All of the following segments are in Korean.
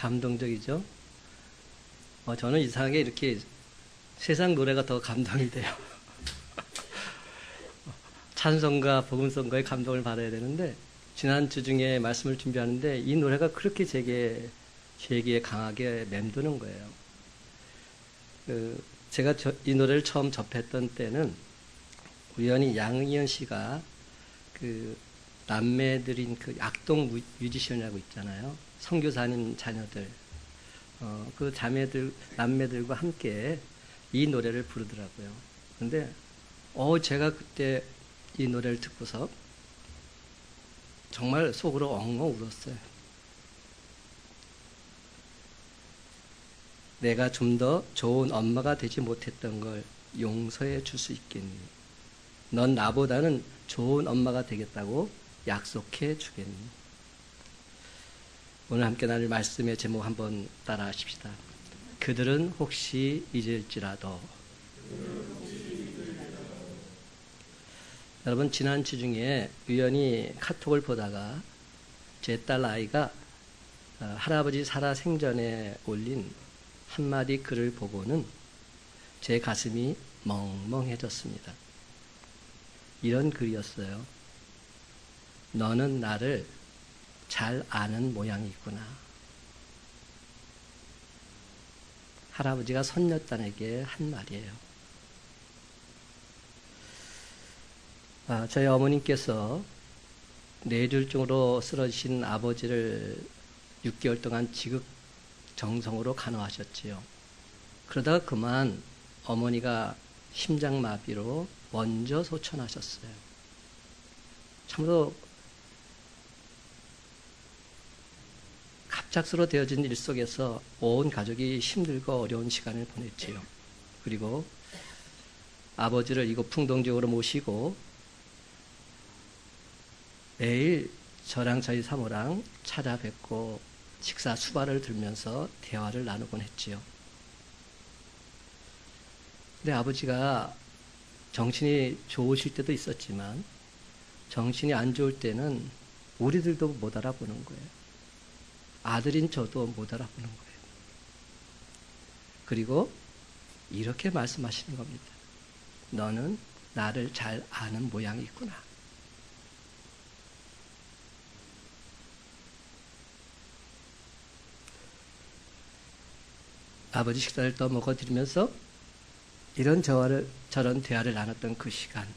감동적이죠. 저는 이상하게 이렇게 세상 노래가 더 감동이 돼요. 찬송가, 복음성가의 감동을 받아야 되는데, 지난 주 중에 말씀을 준비하는데 이 노래가 그렇게 제게 강하게 맴도는 거예요. 제가 이 노래를 처음 접했던 때는 우연히 양희은 씨가 남매들인 악동 뮤지션이라고 있잖아요. 선교사님 자녀들, 그 남매들과 함께 이 노래를 부르더라고요. 근데 제가 그때 이 노래를 듣고서 정말 속으로 엉엉 울었어요. 내가 좀 더 좋은 엄마가 되지 못했던 걸 용서해 줄 수 있겠니? 넌 나보다는 좋은 엄마가 되겠다고 약속해 주겠니? 오늘 함께 나눌 말씀의 제목 한번 따라 하십시다. 그들은 혹시 잊을지라도. 여러분, 지난 주 중에 우연히 카톡을 보다가 제 딸 아이가 할아버지 살아 생전에 올린 한마디 글을 보고는 제 가슴이 멍멍해졌습니다. 이런 글이었어요. 너는 나를 잘 아는 모양이구나. 할아버지가 손녀딸에게 한 말이에요. 저희 어머님께서 뇌졸중으로 쓰러지신 아버지를 6개월 동안 지극정성으로 간호하셨지요. 그러다가 그만 어머니가 심장마비로 먼저 소천하셨어요. 참으로 갑작스러워 되어진 일 속에서 온 가족이 힘들고 어려운 시간을 보냈지요. 그리고 아버지를 이곳 풍동지역으로 모시고 매일 저랑 저희 사모랑 찾아뵙고 식사 수발을 들면서 대화를 나누곤 했지요. 근데 아버지가 정신이 좋으실 때도 있었지만 정신이 안 좋을 때는 우리들도 못 알아보는 거예요. 아들인 저도 못 알아보는 거예요. 그리고 이렇게 말씀하시는 겁니다. 너는 나를 잘 아는 모양이구나. 아버지 식사를 또 먹어드리면서 이런 저런 대화를 나눴던 그 시간,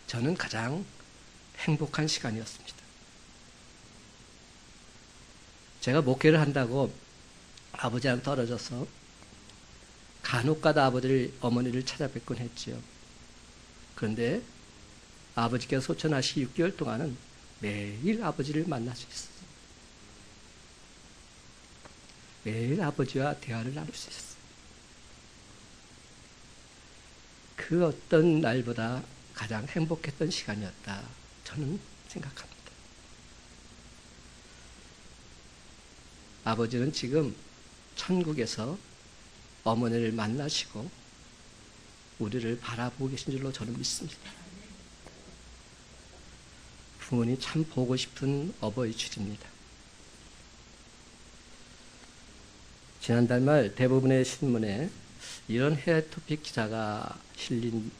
저는 가장 행복한 시간이었습니다. 제가 목회를 한다고 아버지랑 떨어져서 간혹가다 어머니를 찾아뵙곤 했지요. 그런데 아버지께서 소천하시 6개월 동안은 매일 아버지를 만날 수 있었어요. 매일 아버지와 대화를 나눌 수 있었어요. 그 어떤 날보다 가장 행복했던 시간이었다, 저는 생각합니다. 아버지는 지금 천국에서 어머니를 만나시고 우리를 바라보고 계신 줄로 저는 믿습니다. 부모님 참 보고 싶은 어버이 주입니다. 지난달 말 대부분의 신문에 이런 해외 토픽 기사가 실린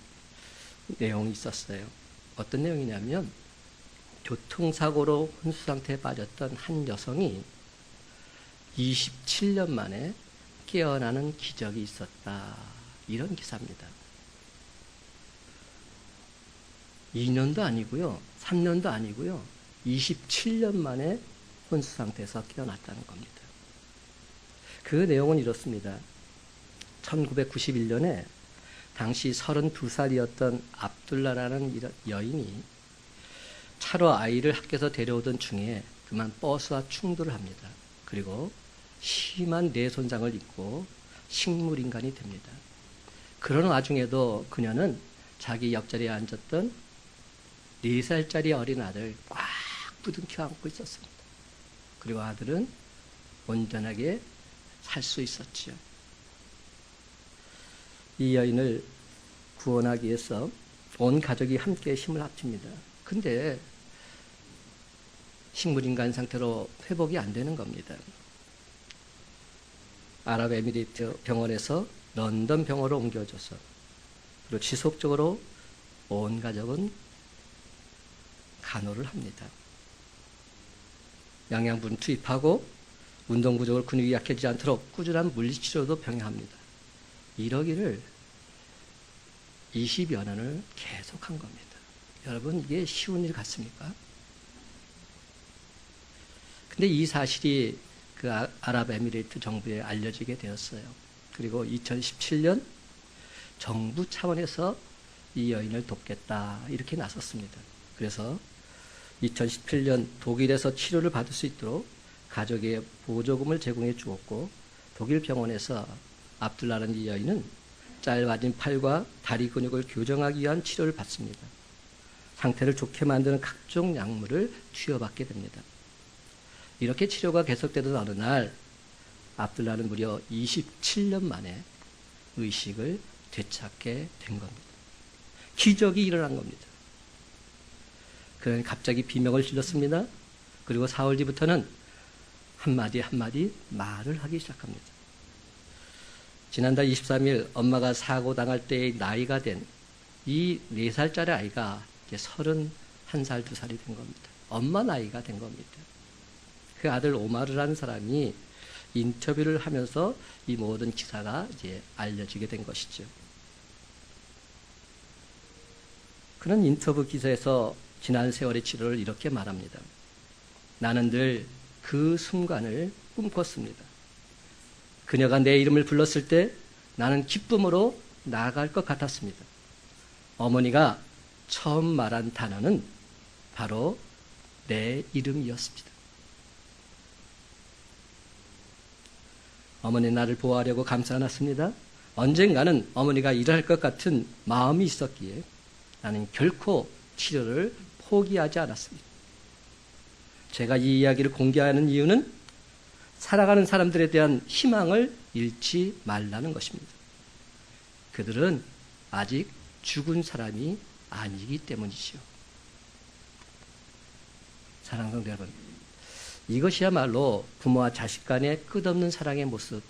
내용이 있었어요. 어떤 내용이냐면 교통사고로 혼수 상태에 빠졌던 한 여성이 27년 만에 깨어나는 기적이 있었다, 이런 기사입니다. 2년도 아니고요, 3년도 아니고요, 27년 만에 혼수 상태에서 깨어났다는 겁니다. 그 내용은 이렇습니다. 1991년에 당시 32살이었던 압둘라라는 여인이 차로 아이를 학교에서 데려오던 중에 그만 버스와 충돌을 합니다. 그리고 심한 뇌손상을 입고 식물인간이 됩니다. 그런 와중에도 그녀는 자기 옆자리에 앉았던 4살짜리 어린 아들 꽉 부둥켜 안고 있었습니다. 그리고 아들은 온전하게 살 수 있었지요. 이 여인을 구원하기 위해서 온 가족이 함께 힘을 합칩니다. 근데 식물인간 상태로 회복이 안 되는 겁니다. 아랍에미리트 병원에서 런던 병원으로 옮겨져서 그리고 지속적으로 온 가족은 간호를 합니다. 영양분 투입하고 운동 부족으로 근육이 약해지지 않도록 꾸준한 물리치료도 병행합니다. 이러기를 20여 년을 계속한 겁니다. 여러분, 이게 쉬운 일 같습니까? 근데 이 사실이 그 아랍에미리트 정부에 알려지게 되었어요. 그리고 2017년 정부 차원에서 이 여인을 돕겠다 이렇게 나섰습니다. 그래서 2017년 독일에서 치료를 받을 수 있도록 가족에 보조금을 제공해 주었고, 독일 병원에서 압둘라라는 이 여인은 짧아진 팔과 다리 근육을 교정하기 위한 치료를 받습니다. 상태를 좋게 만드는 각종 약물을 투여받게 됩니다. 이렇게 치료가 계속되던 어느 날 압둘라는 무려 27년 만에 의식을 되찾게 된 겁니다. 기적이 일어난 겁니다. 그는 갑자기 비명을 질렀습니다. 그리고 4월 뒤부터는 한마디 한마디 말을 하기 시작합니다. 지난달 23일 엄마가 사고 당할 때의 나이가 된 이 4살짜리 아이가 이제 31살, 2살이 된 겁니다. 엄마 나이가 된 겁니다. 그 아들 오마르라는 사람이 인터뷰를 하면서 이 모든 기사가 이제 알려지게 된 것이죠. 그는 인터뷰 기사에서 지난 세월의 치료를 이렇게 말합니다. 나는 늘 그 순간을 꿈꿨습니다. 그녀가 내 이름을 불렀을 때 나는 기쁨으로 나아갈 것 같았습니다. 어머니가 처음 말한 단어는 바로 내 이름이었습니다. 어머니 나를 보호하려고 감싸 안았습니다. 언젠가는 어머니가 일할 것 같은 마음이 있었기에 나는 결코 치료를 포기하지 않았습니다. 제가 이 이야기를 공개하는 이유는 살아가는 사람들에 대한 희망을 잃지 말라는 것입니다. 그들은 아직 죽은 사람이 아니기 때문이지요. 사랑하는 성도 여러분, 이것이야말로 부모와 자식 간의 끝없는 사랑의 모습,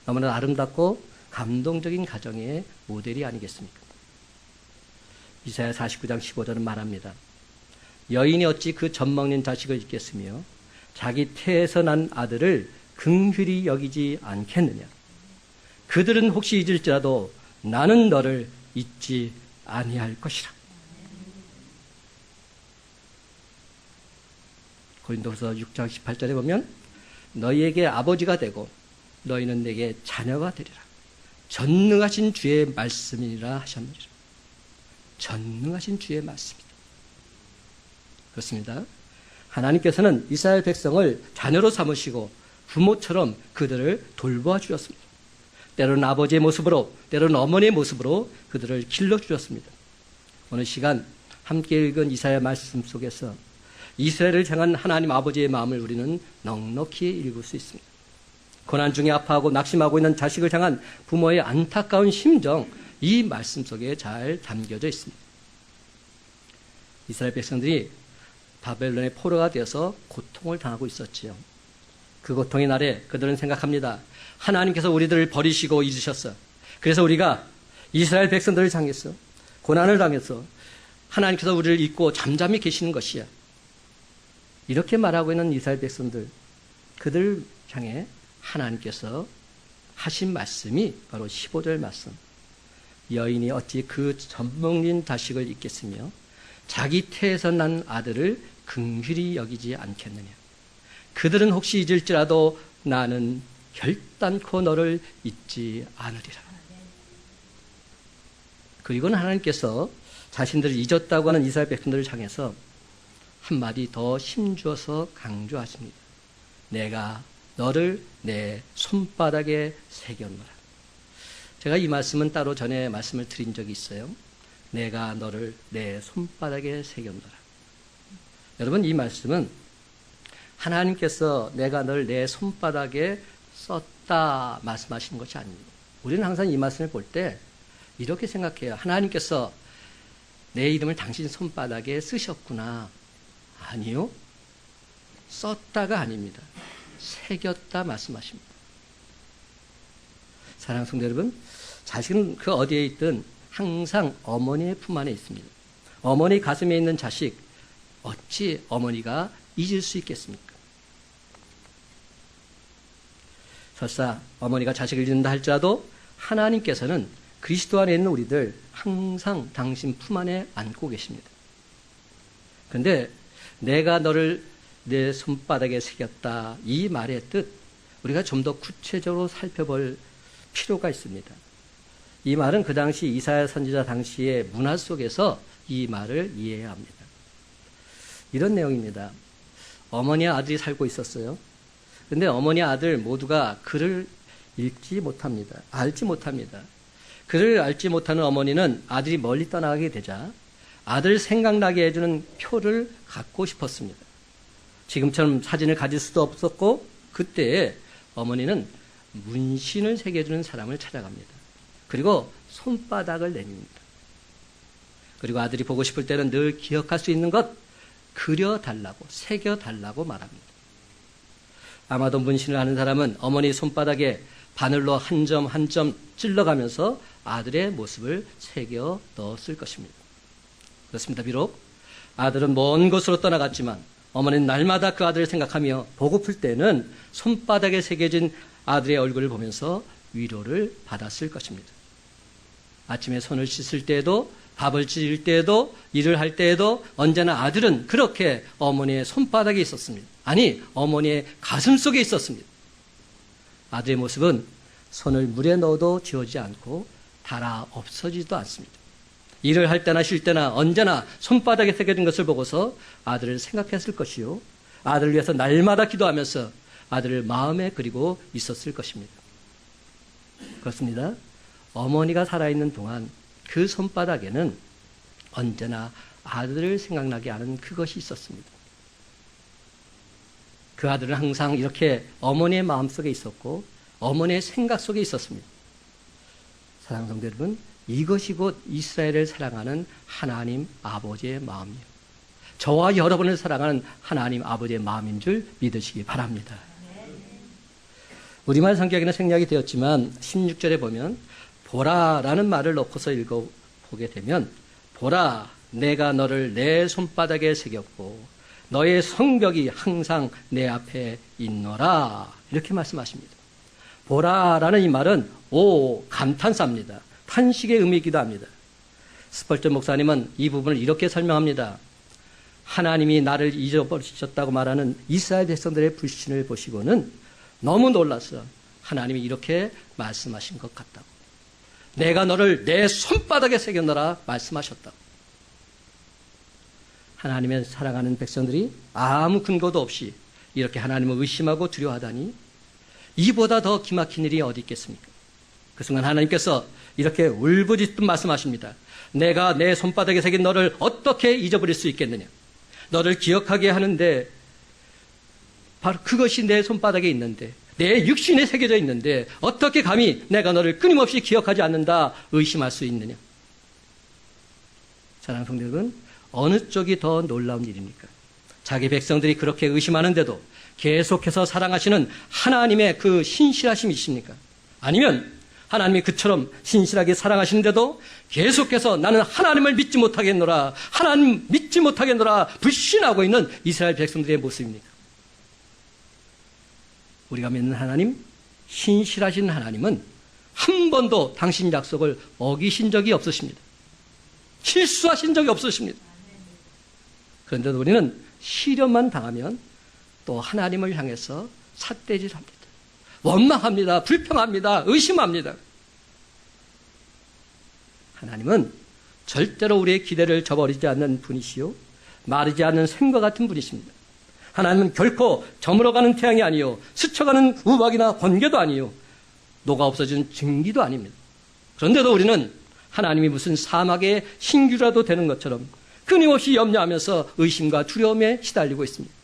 너무나 아름답고 감동적인 가정의 모델이 아니겠습니까? 이사야 49장 15절은 말합니다. 여인이 어찌 그 젖먹는 자식을 잊겠으며 자기 태에서 난 아들을 긍휼히 여기지 않겠느냐. 그들은 혹시 잊을지라도 나는 너를 잊지 아니할 것이라. 고린도서 6장 18절에 보면 너희에게 아버지가 되고 너희는 내게 자녀가 되리라. 전능하신 주의 말씀이라 하셨느니라. 전능하신 주의 말씀이다. 그렇습니다. 하나님께서는 이스라엘 백성을 자녀로 삼으시고 부모처럼 그들을 돌보아 주셨습니다. 때로는 아버지의 모습으로, 때로는 어머니의 모습으로 그들을 길러주셨습니다. 오늘 시간 함께 읽은 이사야 말씀 속에서 이스라엘을 향한 하나님 아버지의 마음을 우리는 넉넉히 읽을 수 있습니다. 고난 중에 아파하고 낙심하고 있는 자식을 향한 부모의 안타까운 심정, 이 말씀 속에 잘 담겨져 있습니다. 이스라엘 백성들이 바벨론의 포로가 되어서 고통을 당하고 있었지요. 그 고통의 날에 그들은 생각합니다. 하나님께서 우리들을 버리시고 잊으셨어. 그래서 우리가 이스라엘 백성들을 향해서 고난을 당해서 하나님께서 우리를 잊고 잠잠히 계시는 것이야. 이렇게 말하고 있는 이스라엘 백성들, 그들 향해 하나님께서 하신 말씀이 바로 15절 말씀. 여인이 어찌 그 젖먹는 자식을 잊겠으며 자기 태에서 난 아들을 긍휼히 여기지 않겠느냐. 그들은 혹시 잊을지라도 나는 결단코 너를 잊지 않으리라. 그리고는 하나님께서 자신들을 잊었다고 하는 이스라엘 백성들을 향해서 한마디 더 힘주어서 강조하십니다. 내가 너를 내 손바닥에 새겼노라. 제가 이 말씀은 따로 전에 말씀을 드린 적이 있어요. 내가 너를 내 손바닥에 새겼노라. 여러분, 이 말씀은 하나님께서 내가 너를 내 손바닥에 썼다 말씀하시는 것이 아닙니다. 우리는 항상 이 말씀을 볼 때 이렇게 생각해요. 하나님께서 내 이름을 당신 손바닥에 쓰셨구나. 아니요. 썼다가 아닙니다. 새겼다 말씀하십니다. 사랑하는 성도 여러분, 자식은 그 어디에 있든 항상 어머니의 품 안에 있습니다. 어머니 가슴에 있는 자식, 어찌 어머니가 잊을 수 있겠습니까? 설사 어머니가 자식을 잊는다 할지라도 하나님께서는 그리스도 안에 있는 우리들 항상 당신 품 안에 안고 계십니다. 그런데 내가 너를 내 손바닥에 새겼다, 이 말의 뜻, 우리가 좀 더 구체적으로 살펴볼 필요가 있습니다. 이 말은 그 당시 이사야 선지자 당시의 문화 속에서 이 말을 이해해야 합니다. 이런 내용입니다. 어머니와 아들이 살고 있었어요. 그런데 어머니와 아들 모두가 글을 읽지 못합니다. 알지 못합니다. 글을 알지 못하는 어머니는 아들이 멀리 떠나가게 되자 아들 생각나게 해주는 표를 갖고 싶었습니다. 지금처럼 사진을 가질 수도 없었고 그때에 어머니는 문신을 새겨주는 사람을 찾아갑니다. 그리고 손바닥을 내밉니다. 그리고 아들이 보고 싶을 때는 늘 기억할 수 있는 것 그려달라고, 새겨달라고 말합니다. 아마도 문신을 하는 사람은 어머니 손바닥에 바늘로 한 점 한 점 찔러가면서 아들의 모습을 새겨 넣었을 것입니다. 그렇습니다. 비록 아들은 먼 곳으로 떠나갔지만 어머니는 날마다 그 아들을 생각하며 보고플 때는 손바닥에 새겨진 아들의 얼굴을 보면서 위로를 받았을 것입니다. 아침에 손을 씻을 때에도, 밥을 지을 때에도, 일을 할 때에도 언제나 아들은 그렇게 어머니의 손바닥에 있었습니다. 아니, 어머니의 가슴 속에 있었습니다. 아들의 모습은 손을 물에 넣어도 지워지지 않고 닳아 없어지지도 않습니다. 일을 할 때나 쉴 때나 언제나 손바닥에 새겨진 것을 보고서 아들을 생각했을 것이요, 아들을 위해서 날마다 기도하면서 아들을 마음에 그리고 있었을 것입니다. 그렇습니다. 어머니가 살아있는 동안 그 손바닥에는 언제나 아들을 생각나게 하는 그것이 있었습니다. 그 아들은 항상 이렇게 어머니의 마음속에 있었고 어머니의 생각 속에 있었습니다. 사랑하는 성도 여러분, 이것이 곧 이스라엘을 사랑하는 하나님 아버지의 마음이요, 저와 여러분을 사랑하는 하나님 아버지의 마음인 줄 믿으시기 바랍니다. 우리말 성경에는 생략이 되었지만 16절에 보면 보라라는 말을 넣고서 읽어보게 되면, 보라, 내가 너를 내 손바닥에 새겼고 너의 성벽이 항상 내 앞에 있노라, 이렇게 말씀하십니다. 보라라는 이 말은 감탄사입니다. 탄식의 의미이기도 합니다. 스펄전 목사님은 이 부분을 이렇게 설명합니다. 하나님이 나를 잊어버리셨다고 말하는 이스라엘 백성들의 불신을 보시고는 너무 놀라서 하나님이 이렇게 말씀하신 것 같다고. 내가 너를 내 손바닥에 새겨넣어라 말씀하셨다고. 하나님의 사랑하는 백성들이 아무 근거도 없이 이렇게 하나님을 의심하고 두려워하다니 이보다 더 기막힌 일이 어디 있겠습니까? 그 순간 하나님께서 이렇게 울부짖듯 말씀하십니다. 내가 내 손바닥에 새긴 너를 어떻게 잊어버릴 수 있겠느냐? 너를 기억하게 하는데 바로 그것이 내 손바닥에 있는데, 내 육신에 새겨져 있는데 어떻게 감히 내가 너를 끊임없이 기억하지 않는다 의심할 수 있느냐? 사랑하는 성도 여러분, 어느 쪽이 더 놀라운 일입니까? 자기 백성들이 그렇게 의심하는데도 계속해서 사랑하시는 하나님의 그 신실하심이십니까? 아니면 하나님이 그처럼 신실하게 사랑하시는데도 계속해서 나는 하나님을 믿지 못하겠노라, 하나님 믿지 못하겠노라 불신하고 있는 이스라엘 백성들의 모습입니까? 우리가 믿는 하나님, 신실하신 하나님은 한 번도 당신 약속을 어기신 적이 없으십니다. 실수하신 적이 없으십니다. 그런데도 우리는 시련만 당하면 또 하나님을 향해서 삿대질합니다. 원망합니다. 불평합니다. 의심합니다. 하나님은 절대로 우리의 기대를 저버리지 않는 분이시요, 마르지 않는 샘과 같은 분이십니다. 하나님은 결코 저물어가는 태양이 아니요, 스쳐가는 우박이나 번개도 아니요, 녹아 없어지는 증기도 아닙니다. 그런데도 우리는 하나님이 무슨 사막의 신규라도 되는 것처럼 끊임없이 염려하면서 의심과 두려움에 시달리고 있습니다.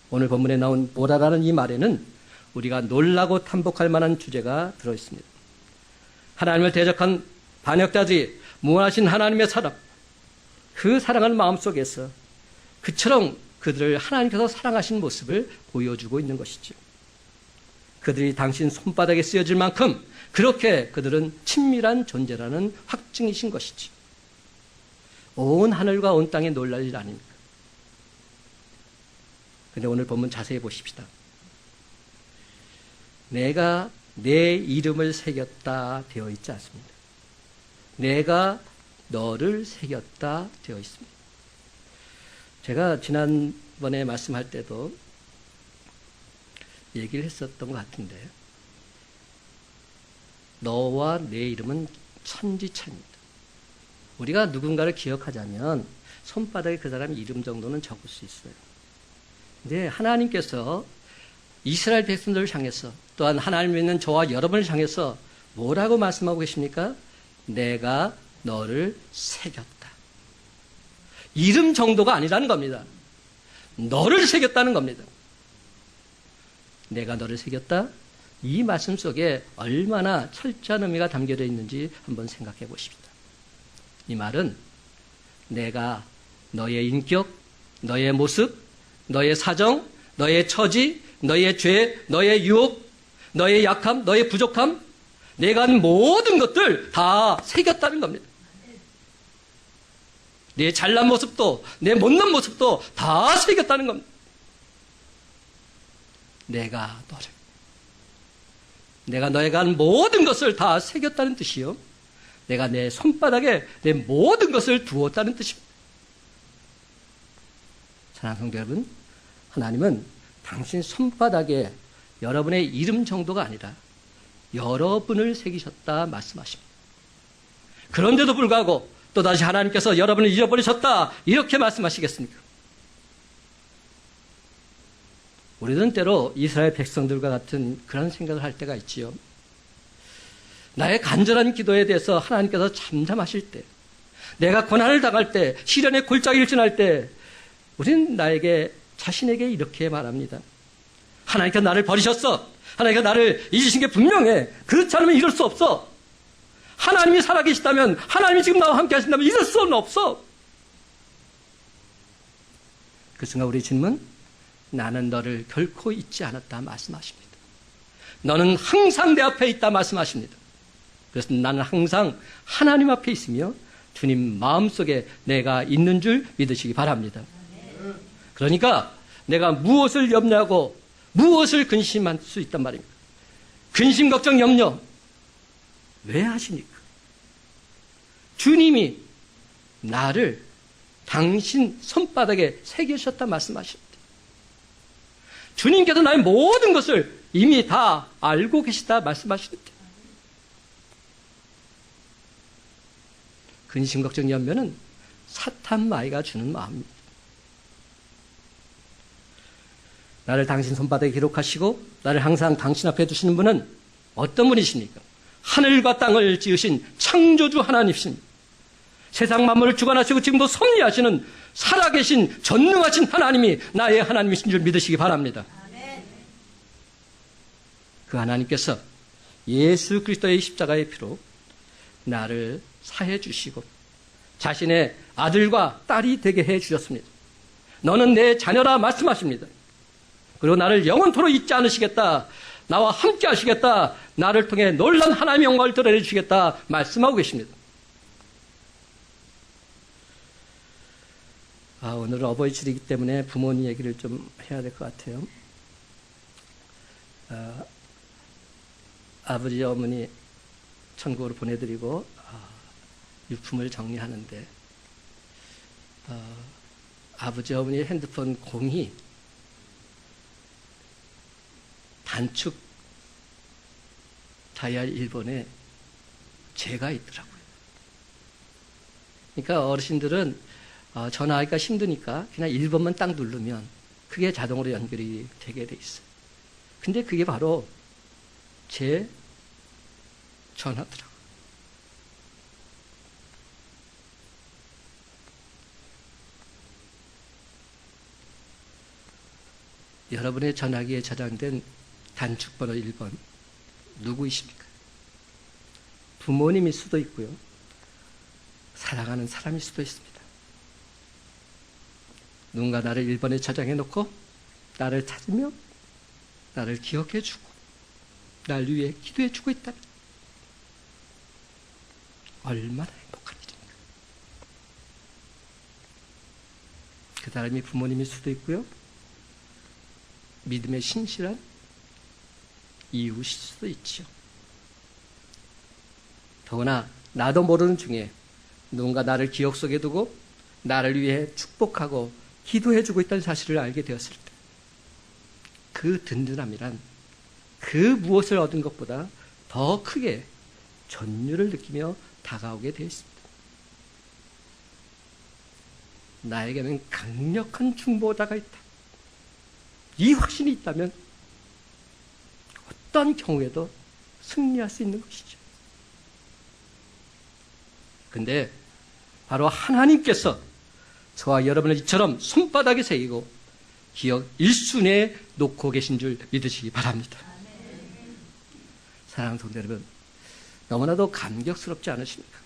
오늘 본문에 나온 보라라는 이 말에는 우리가 놀라고 탐복할 만한 주제가 들어있습니다. 하나님을 대적한 반역자들이 무한하신 하나님의 사랑, 그 사랑하는 마음속에서 그처럼 그들을 하나님께서 사랑하신 모습을 보여주고 있는 것이죠. 그들이 당신 손바닥에 쓰여질 만큼 그렇게 그들은 친밀한 존재라는 확증이신 것이지. 온 하늘과 온 땅에 놀랄 일 아닙니까? 근데 오늘 본문 자세히 보십시다. 내가 내 이름을 새겼다 되어 있지 않습니다. 내가 너를 새겼다 되어 있습니다. 제가 지난번에 말씀할 때도 얘기를 했었던 것 같은데, 너와 내 이름은 천지차입니다. 우리가 누군가를 기억하자면 손바닥에 그 사람 이름 정도는 적을 수 있어요. 근데 하나님께서 이스라엘 백성들을 향해서, 또한 하나님 믿는 저와 여러분을 향해서 뭐라고 말씀하고 계십니까? 내가 너를 새겼다. 이름 정도가 아니라는 겁니다. 너를 새겼다는 겁니다. 내가 너를 새겼다? 이 말씀 속에 얼마나 철저한 의미가 담겨져 있는지 한번 생각해 보십시다. 이 말은 내가 너의 인격, 너의 모습, 너의 사정, 너의 처지, 너의 죄, 너의 유혹, 너의 약함, 너의 부족함, 내가 한 모든 것들 다 새겼다는 겁니다. 내 잘난 모습도 내 못난 모습도 다 새겼다는 겁니다. 내가 너에게 한 모든 것을 다 새겼다는 뜻이요, 내가 내 손바닥에 내 모든 것을 두었다는 뜻입니다. 사랑하는 성도 여러분, 하나님은 당신 손바닥에 여러분의 이름 정도가 아니라 여러분을 새기셨다 말씀하십니다. 그런데도 불구하고 또다시 하나님께서 여러분을 잊어버리셨다 이렇게 말씀하시겠습니까? 우리는 때로 이스라엘 백성들과 같은 그런 생각을 할 때가 있지요. 나의 간절한 기도에 대해서 하나님께서 잠잠하실 때, 내가 고난을 당할 때, 시련의 골짜기를 지날 때, 우리는 자신에게 이렇게 말합니다. 하나님께서 나를 버리셨어. 하나님께서 나를 잊으신 게 분명해. 그렇지 않으면 이럴 수 없어. 하나님이 살아계시다면, 하나님이 지금 나와 함께 하신다면 이럴 수는 없어. 그 순간 우리 질문, 나는 너를 결코 잊지 않았다 말씀하십니다. 너는 항상 내 앞에 있다 말씀하십니다. 그래서 나는 항상 하나님 앞에 있으며 주님 마음속에 내가 있는 줄 믿으시기 바랍니다. 그러니까 내가 무엇을 염려하고 무엇을 근심할 수 있단 말입니다. 근심, 걱정, 염려 왜 하십니까? 주님이 나를 당신 손바닥에 새기셨다 말씀하십니다. 주님께서 나의 모든 것을 이미 다 알고 계시다 말씀하십니다. 근심, 걱정, 염려는 사탄 마귀가 주는 마음입니다. 나를 당신 손바닥에 기록하시고 나를 항상 당신 앞에 두시는 분은 어떤 분이십니까? 하늘과 땅을 지으신 창조주 하나님이십니다. 세상 만물을 주관하시고 지금도 섭리하시는 살아계신 전능하신 하나님이 나의 하나님이신 줄 믿으시기 바랍니다. 그 하나님께서 예수 그리스도의 십자가의 피로 나를 사해 주시고 자신의 아들과 딸이 되게 해 주셨습니다. 너는 내 자녀라 말씀하십니다. 그리고 나를 영원토록 잊지 않으시겠다. 나와 함께 하시겠다. 나를 통해 놀란 하나님의 영광을 드러내 주시겠다 말씀하고 계십니다. 오늘은 어버이날이기 때문에 부모님 얘기를 좀 해야 될 것 같아요. 아버지, 어머니 천국으로 보내드리고 유품을 정리하는데 아버지, 어머니 핸드폰 공이 단축 다이얼 1번에 제가 있더라고요. 그러니까 어르신들은 전화하기가 힘드니까 그냥 1번만 딱 누르면 그게 자동으로 연결이 되게 돼 있어요. 근데 그게 바로 제 전화더라고요. 여러분의 전화기에 저장된 단축번호 1번 누구이십니까? 부모님일 수도 있고요. 사랑하는 사람일 수도 있습니다. 누군가 나를 1번에 저장해 놓고 나를 찾으며 나를 기억해 주고 날 위해 기도해 주고 있다면 얼마나 행복한 일입니까? 그 사람이 부모님일 수도 있고요, 믿음에 신실한 이웃일 수도 있죠. 더구나 나도 모르는 중에 누군가 나를 기억 속에 두고 나를 위해 축복하고 기도해주고 있다는 사실을 알게 되었을 때 그 든든함이란 그 무엇을 얻은 것보다 더 크게 전율을 느끼며 다가오게 되어 있습니다. 나에게는 강력한 중보자가 있다. 이 확신이 있다면 어떤 경우에도 승리할 수 있는 것이죠. 근데 바로 하나님께서 저와 여러분을 이처럼 손바닥에 새기고 기억 1순위에 놓고 계신 줄 믿으시기 바랍니다. 사랑하는 성도 여러분, 너무나도 감격스럽지 않으십니까?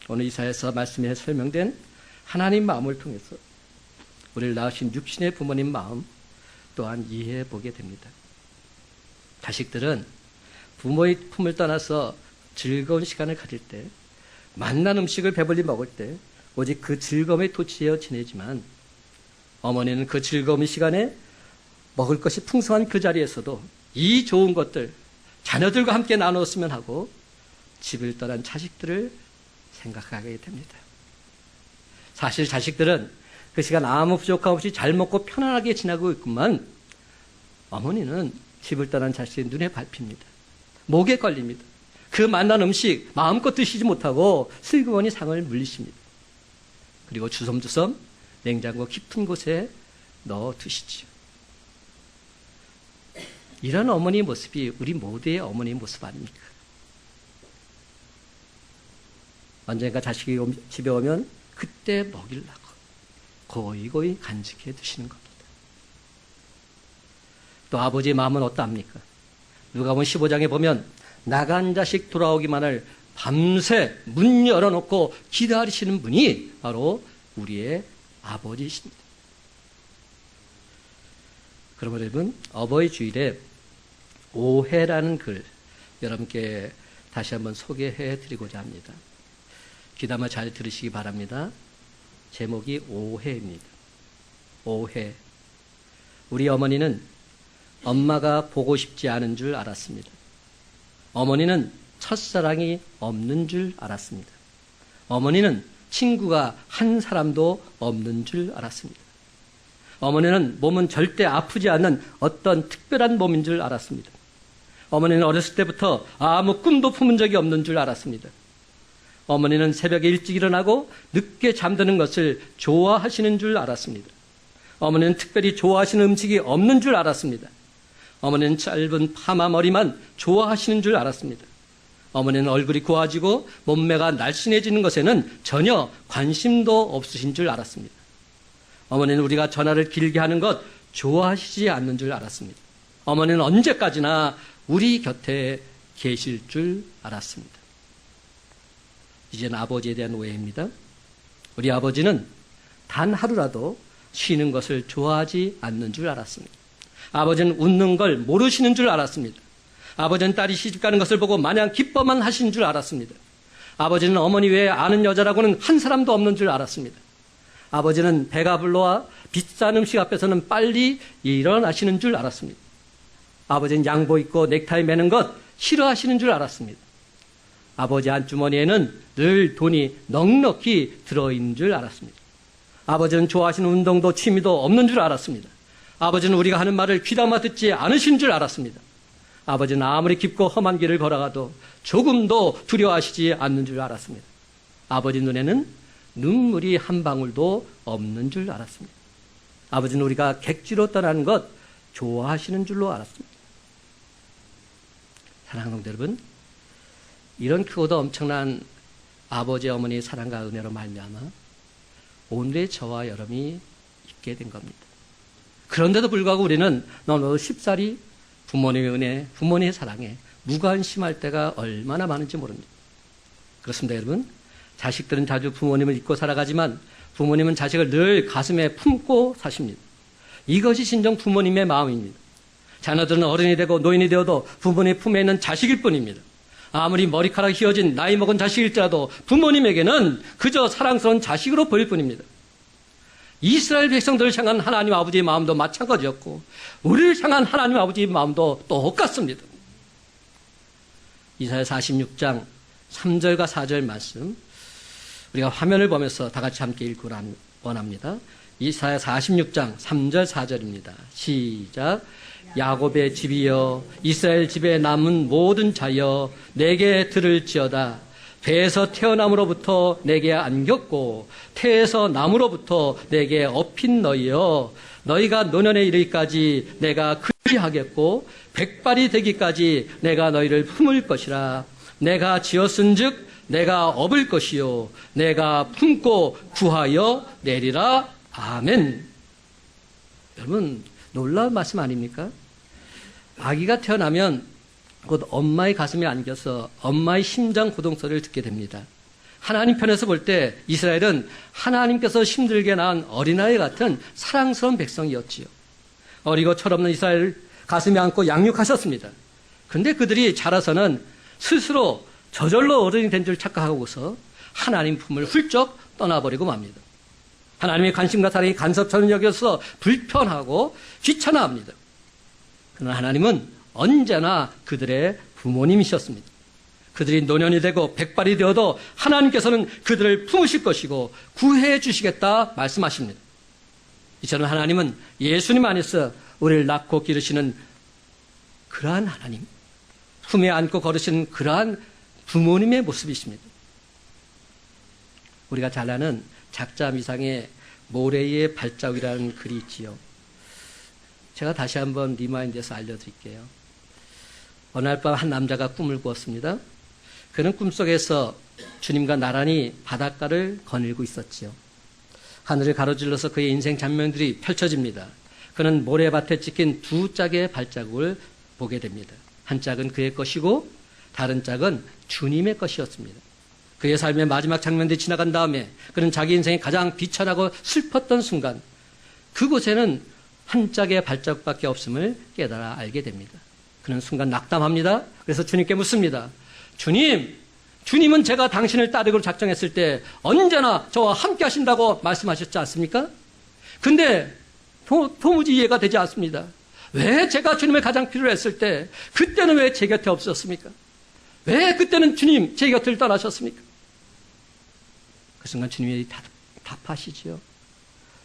오늘 이사야서 말씀에 설명된 하나님 마음을 통해서 우리를 낳으신 육신의 부모님 마음 또한 이해해 보게 됩니다. 자식들은 부모의 품을 떠나서 즐거운 시간을 가질 때, 맛난 음식을 배불리 먹을 때 오직 그 즐거움에 도취하여 지내지만, 어머니는 그 즐거움의 시간에 먹을 것이 풍성한 그 자리에서도 이 좋은 것들 자녀들과 함께 나누었으면 하고 집을 떠난 자식들을 생각하게 됩니다. 사실 자식들은 그 시간 아무 부족함 없이 잘 먹고 편안하게 지나고 있구만, 어머니는 집을 떠난 자식의 눈에 밟힙니다. 목에 걸립니다. 그 맛난 음식 마음껏 드시지 못하고 슬그머니 상을 물리십니다. 그리고 주섬주섬 냉장고 깊은 곳에 넣어 두시지요. 이런 어머니의 모습이 우리 모두의 어머니의 모습 아닙니까? 언젠가 자식이 집에 오면 그때 먹이려고 고이고이 간직해 두시는 겁니다. 또 아버지의 마음은 어떠합니까? 누가복음 15장에 보면 나간 자식 돌아오기만을 밤새 문 열어놓고 기다리시는 분이 바로 우리의 아버지이십니다. 그러면 여러분, 어버이 주일에 오해라는 글 여러분께 다시 한번 소개해 드리고자 합니다. 귀담아 잘 들으시기 바랍니다. 제목이 오해입니다. 오해. 우리 어머니는 엄마가 보고 싶지 않은 줄 알았습니다. 어머니는 첫사랑이 없는 줄 알았습니다. 어머니는 친구가 한 사람도 없는 줄 알았습니다. 어머니는 몸은 절대 아프지 않는 어떤 특별한 몸인 줄 알았습니다. 어머니는 어렸을 때부터 아무 꿈도 품은 적이 없는 줄 알았습니다. 어머니는 새벽에 일찍 일어나고 늦게 잠드는 것을 좋아하시는 줄 알았습니다. 어머니는 특별히 좋아하시는 음식이 없는 줄 알았습니다. 어머니는 짧은 파마 머리만 좋아하시는 줄 알았습니다. 어머니는 얼굴이 고와지고 몸매가 날씬해지는 것에는 전혀 관심도 없으신 줄 알았습니다. 어머니는 우리가 전화를 길게 하는 것 좋아하시지 않는 줄 알았습니다. 어머니는 언제까지나 우리 곁에 계실 줄 알았습니다. 이제는 아버지에 대한 오해입니다. 우리 아버지는 단 하루라도 쉬는 것을 좋아하지 않는 줄 알았습니다. 아버지는 웃는 걸 모르시는 줄 알았습니다. 아버지는 딸이 시집가는 것을 보고 마냥 기뻐만 하신 줄 알았습니다. 아버지는 어머니 외에 아는 여자라고는 한 사람도 없는 줄 알았습니다. 아버지는 배가 불러와 비싼 음식 앞에서는 빨리 일어나시는 줄 알았습니다. 아버지는 양복 입고 넥타이 매는 것 싫어하시는 줄 알았습니다. 아버지 안주머니에는 늘 돈이 넉넉히 들어있는 줄 알았습니다. 아버지는 좋아하시는 운동도 취미도 없는 줄 알았습니다. 아버지는 우리가 하는 말을 귀담아 듣지 않으신 줄 알았습니다. 아버지는 아무리 깊고 험한 길을 걸어가도 조금도 두려워하시지 않는 줄 알았습니다. 아버지 눈에는 눈물이 한 방울도 없는 줄 알았습니다. 아버지는 우리가 객지로 떠나는 것 좋아하시는 줄로 알았습니다. 사랑하는 성도 여러분, 이런 크고도 엄청난 아버지 어머니의 사랑과 은혜로 말미암아 오늘의 저와 여러분이 있게 된 겁니다. 그런데도 불구하고 우리는 너무나도 쉽사리 부모님의 은혜, 부모님의 사랑에 무관심할 때가 얼마나 많은지 모릅니다. 그렇습니다, 여러분. 자식들은 자주 부모님을 잊고 살아가지만 부모님은 자식을 늘 가슴에 품고 사십니다. 이것이 진정 부모님의 마음입니다. 자녀들은 어른이 되고 노인이 되어도 부모님 품에 있는 자식일 뿐입니다. 아무리 머리카락 휘어진 나이 먹은 자식일지라도 부모님에게는 그저 사랑스러운 자식으로 보일 뿐입니다. 이스라엘 백성들을 향한 하나님 아버지의 마음도 마찬가지였고 우리를 향한 하나님 아버지의 마음도 똑같습니다. 이사야 46장 3절과 4절 말씀 우리가 화면을 보면서 다 같이 함께 읽고 원합니다. 이사야 46장 3절 4절입니다. 시작. 야곱의 집이여 이스라엘 집에 남은 모든 자여 내게 들을지어다. 배에서 태어남으로부터 내게 안겼고 태에서 남으로부터 내게 업힌 너희여 너희가 노년에 이르기까지 내가 그리하겠고 백발이 되기까지 내가 너희를 품을 것이라. 내가 지었은즉 내가 업을 것이요 내가 품고 구하여 내리라. 아멘. 여러분 놀라운 말씀 아닙니까? 아기가 태어나면 곧 엄마의 가슴에 안겨서 엄마의 심장 고동 소리를 듣게 됩니다. 하나님 편에서 볼 때 이스라엘은 하나님께서 힘들게 낳은 어린아이 같은 사랑스러운 백성이었지요. 어리고 철없는 이스라엘 가슴에 안고 양육하셨습니다. 그런데 그들이 자라서는 스스로 저절로 어른이 된 줄 착각하고서 하나님 품을 훌쩍 떠나버리고 맙니다. 하나님의 관심과 사랑이 간섭처럼 여겨서 불편하고 귀찮아합니다. 그러나 하나님은 언제나 그들의 부모님이셨습니다. 그들이 노년이 되고 백발이 되어도 하나님께서는 그들을 품으실 것이고 구해 주시겠다 말씀하십니다. 이처럼 하나님은 예수님 안에서 우리를 낳고 기르시는 그러한 하나님, 품에 안고 걸으시는 그러한 부모님의 모습이십니다. 우리가 잘 아는 작자 미상의 모래의 발자국이라는 글이 있지요. 제가 다시 한번 리마인드해서 알려드릴게요. 어느 날 밤 한 남자가 꿈을 꾸었습니다. 그는 꿈속에서 주님과 나란히 바닷가를 거닐고 있었지요. 하늘을 가로질러서 그의 인생 장면들이 펼쳐집니다. 그는 모래밭에 찍힌 두 짝의 발자국을 보게 됩니다. 한 짝은 그의 것이고 다른 짝은 주님의 것이었습니다. 그의 삶의 마지막 장면들이 지나간 다음에 그는 자기 인생이 가장 비천하고 슬펐던 순간 그곳에는 한 짝의 발자국밖에 없음을 깨달아 알게 됩니다. 그는 순간 낙담합니다. 그래서 주님께 묻습니다. 주님은 제가 당신을 따르기로 작정했을 때 언제나 저와 함께 하신다고 말씀하셨지 않습니까? 근데 도무지 이해가 되지 않습니다. 왜 제가 주님을 가장 필요로 했을 때 그때는 왜 제 곁에 없었습니까? 왜 그때는 주님 제 곁을 떠나셨습니까? 그 순간 주님이 답하시지요.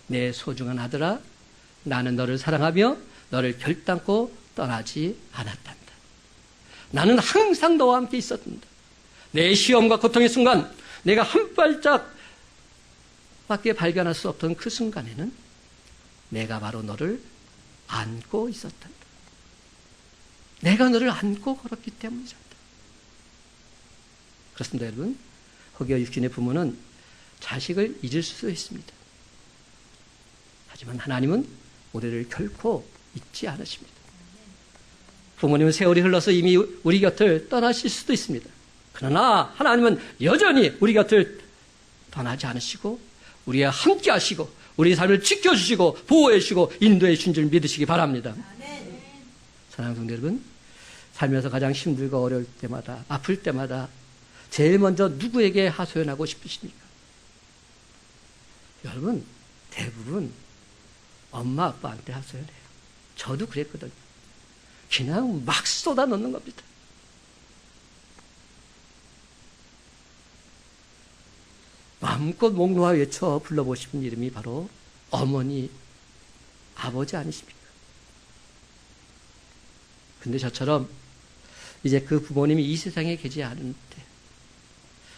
내 소중한 아들아, 나는 너를 사랑하며 너를 결단코 떠나지 않았단다. 나는 항상 너와 함께 있었단다. 내 시험과 고통의 순간 내가 한 발짝밖에 발견할 수 없던 그 순간에는 내가 바로 너를 안고 있었단다. 내가 너를 안고 걸었기 때문이었다. 그렇습니다, 여러분. 혹여 육신의 부모는 자식을 잊을 수도 있습니다. 하지만 하나님은 우리를 결코 잊지 않으십니다. 부모님은 세월이 흘러서 이미 우리 곁을 떠나실 수도 있습니다. 그러나 하나님은 여전히 우리 곁을 떠나지 않으시고 우리와 함께 하시고 우리 삶을 지켜주시고 보호해 주시고 인도해 주신 줄 믿으시기 바랍니다. 사랑하는 성도 여러분, 살면서 가장 힘들고 어려울 때마다 아플 때마다 제일 먼저 누구에게 하소연하고 싶으십니까? 여러분 대부분 엄마 아빠한테 하소연해요. 저도 그랬거든요. 그냥 막 쏟아 넣는 겁니다. 마음껏 목 놓아 외쳐 불러보시는 이름이 바로 어머니, 아버지 아니십니까? 근데 저처럼 이제 그 부모님이 이 세상에 계지 않을 때,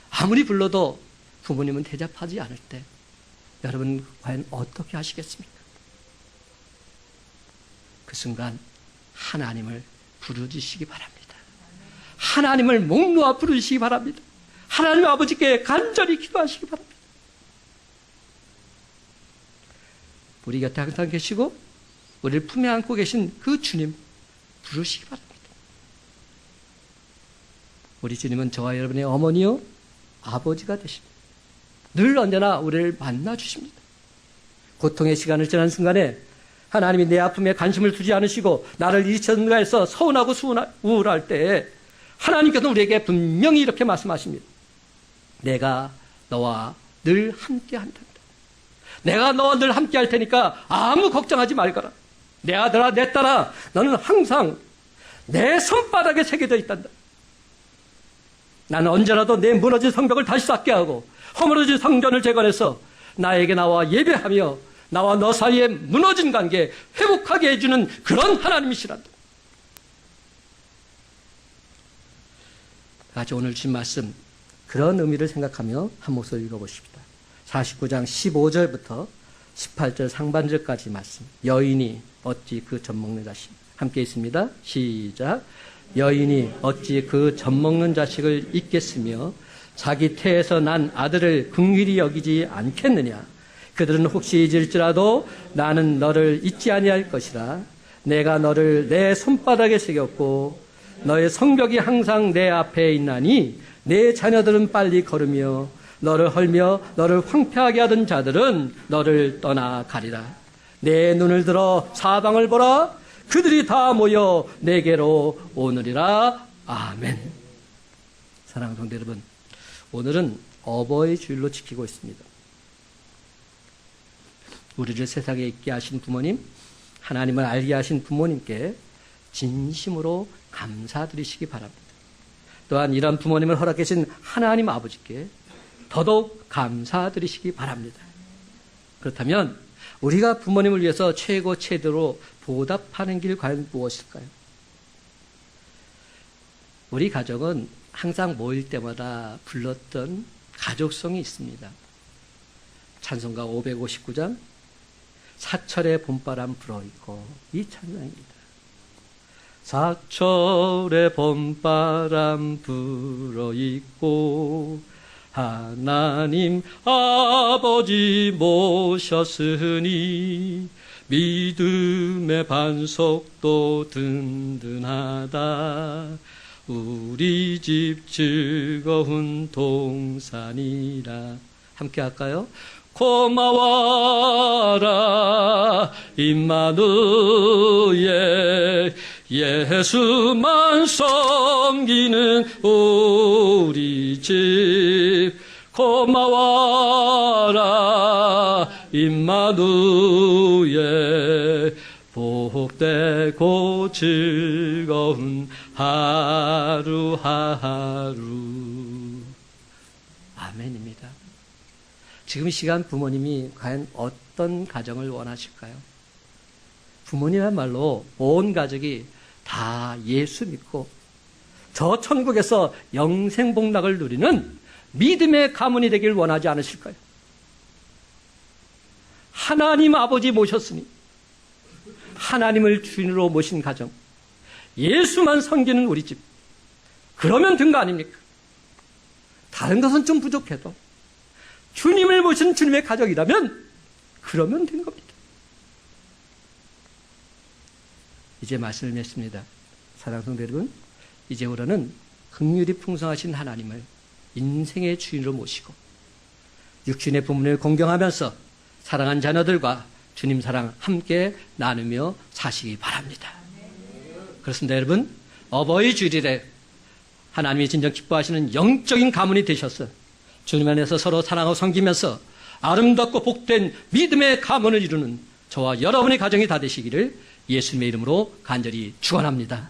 아무리 불러도 부모님은 대접하지 않을 때, 여러분 과연 어떻게 하시겠습니까? 그 순간 하나님을 부르짖으시기 바랍니다. 하나님을 목 놓아 부르짖으시기 바랍니다. 하나님 아버지께 간절히 기도하시기 바랍니다. 우리 곁에 항상 계시고 우리를 품에 안고 계신 그 주님 부르시기 바랍니다. 우리 주님은 저와 여러분의 어머니요 아버지가 되십니다. 늘 언제나 우리를 만나 주십니다. 고통의 시간을 지난 순간에 하나님이 내 아픔에 관심을 두지 않으시고 나를 잊으셨는가 해서 서운하고 우울할 때 하나님께서 우리에게 분명히 이렇게 말씀하십니다. 내가 너와 늘 함께 한단다. 내가 너와 늘 함께 할 테니까 아무 걱정하지 말거라. 내 아들아, 내 딸아, 너는 항상 내 손바닥에 새겨져 있단다. 나는 언제라도 내 무너진 성벽을 다시 쌓게 하고 허물어진 성전을 재건해서 나에게 나와 예배하며 나와 너 사이에 무너진 관계 회복하게 해주는 그런 하나님이시란다. 같이 오늘 주신 말씀 그런 의미를 생각하며 한 목소리 읽어보십시다. 49장 15절부터 18절 상반절까지 말씀. 여인이 어찌 그 젖 먹는 자식. 함께 있습니다. 시작. 여인이 어찌 그 젖 먹는 자식을 잊겠으며 자기 태에서 난 아들을 긍휼히 여기지 않겠느냐. 그들은 혹시 잊을지라도 나는 너를 잊지 아니할 것이라. 내가 너를 내 손바닥에 새겼고 너의 성벽이 항상 내 앞에 있나니 내 자녀들은 빨리 걸으며 너를 헐며 너를 황폐하게 하던 자들은 너를 떠나가리라. 내 눈을 들어 사방을 보라. 그들이 다 모여 내게로 오느리라. 아멘. 사랑하는 성도 여러분, 오늘은 어버이 주일로 지키고 있습니다. 우리를 세상에 있게 하신 부모님, 하나님을 알게 하신 부모님께 진심으로 감사드리시기 바랍니다. 또한 이런 부모님을 허락해 주신 하나님 아버지께 더더욱 감사드리시기 바랍니다. 그렇다면 우리가 부모님을 위해서 최대로 보답하는 길 과연 무엇일까요? 우리 가정은 항상 모일 때마다 불렀던 가족성이 있습니다. 찬송가 559장 사철의 봄바람 불어있고 이 찬양입니다. 사철의 봄바람 불어있고 하나님 아버지 모셨으니 믿음의 반석도 든든하다. 우리 집 즐거운 동산이라. 함께 할까요? 고마워라 임마누엘 예수만 섬기는 우리 집. 고마워라 임마누엘 복되고 즐거운 하루하루. 아멘입니다. 지금 이 시간 부모님이 과연 어떤 가정을 원하실까요? 부모님이야말로 온 가족이 다 예수 믿고 저 천국에서 영생복락을 누리는 믿음의 가문이 되길 원하지 않으실까요? 하나님 아버지 모셨으니 하나님을 주인으로 모신 가정, 예수만 섬기는 우리 집, 그러면 된 거 아닙니까? 다른 것은 좀 부족해도 주님을 모신 주님의 가족이라면 그러면 된 겁니다. 이제 말씀을 맺습니다. 사랑하는 성도 여러분, 이제부터는 긍휼이 풍성하신 하나님을 인생의 주인으로 모시고 육신의 부모님을 공경하면서 사랑한 자녀들과 주님 사랑 함께 나누며 사시기 바랍니다. 그렇습니다. 여러분, 어버이 주일에 하나님이 진정 기뻐하시는 영적인 가문이 되셔서 주님 안에서 서로 사랑하고 섬기면서 아름답고 복된 믿음의 가문을 이루는 저와 여러분의 가정이 다 되시기를 예수님의 이름으로 간절히 축원합니다.